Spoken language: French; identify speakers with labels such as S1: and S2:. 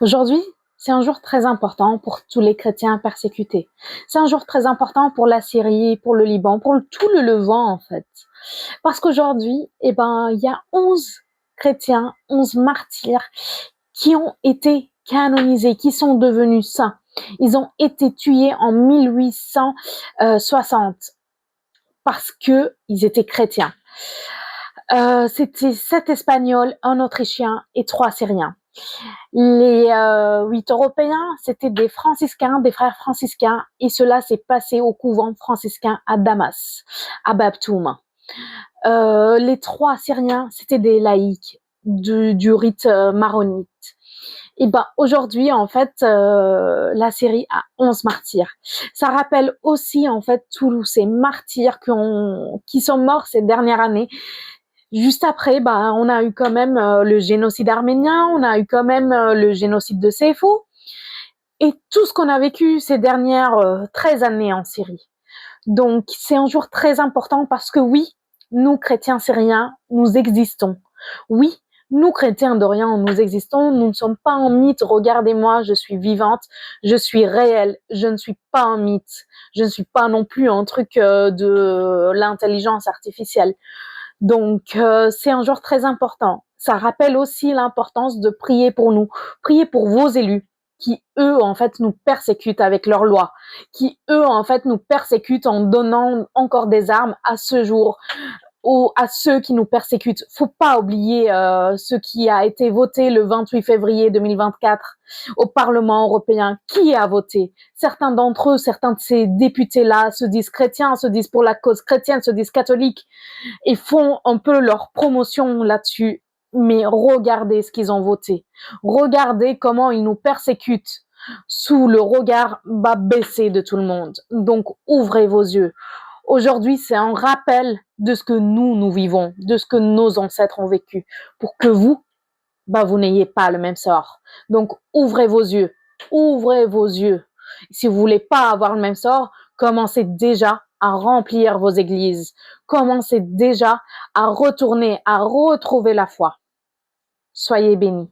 S1: Aujourd'hui, c'est un jour très important pour tous les chrétiens persécutés. C'est un jour très important pour la Syrie, pour le Liban, pour tout le Levant en fait. Parce qu'aujourd'hui, il y a 11 chrétiens, 11 martyrs qui ont été canonisés, qui sont devenus saints. Ils ont été tués en 1860 parce que ils étaient chrétiens. C'était 7 Espagnols, un Autrichien et 3 Syriens. Les 8 Européens, c'était des franciscains, des frères franciscains, et cela s'est passé au couvent franciscain à Damas, à Babtoum. Les 3 Syriens, c'était des laïcs du rite maronite. Et aujourd'hui, en fait, la Syrie a 11 martyrs. Ça rappelle aussi, en fait, tous ces martyrs qui sont morts ces dernières années. Juste après, on a eu quand même le génocide arménien, on a eu quand même le génocide de Seyfo, et tout ce qu'on a vécu ces dernières 13 années en Syrie. Donc, c'est un jour très important parce que oui, nous, chrétiens syriens, nous existons. Oui, nous, chrétiens d'Orient, nous existons. Nous ne sommes pas un mythe. Regardez-moi, je suis vivante, je suis réelle. Je ne suis pas un mythe. Je ne suis pas non plus un truc de l'intelligence artificielle. Donc, c'est un jour très important. Ça rappelle aussi l'importance de prier pour nous, prier pour vos élus qui, eux, en fait, nous persécutent avec leurs lois, qui, eux, en fait, nous persécutent en donnant encore des armes à ce jour, ou à ceux qui nous persécutent. Faut pas oublier ce qui a été voté le 28 février 2024 au Parlement européen. Qui a voté? Certains d'entre eux, certains de ces députés-là se disent chrétiens, se disent pour la cause chrétienne, se disent catholiques et font un peu leur promotion là-dessus. Mais regardez ce qu'ils ont voté. Regardez comment ils nous persécutent sous le regard bas baissé de tout le monde. Donc, ouvrez vos yeux. Aujourd'hui, c'est un rappel de ce que nous vivons, de ce que nos ancêtres ont vécu, pour que vous n'ayez pas le même sort. Donc, ouvrez vos yeux, ouvrez vos yeux. Si vous voulez pas avoir le même sort, commencez déjà à remplir vos églises. Commencez déjà à retourner, à retrouver la foi. Soyez bénis.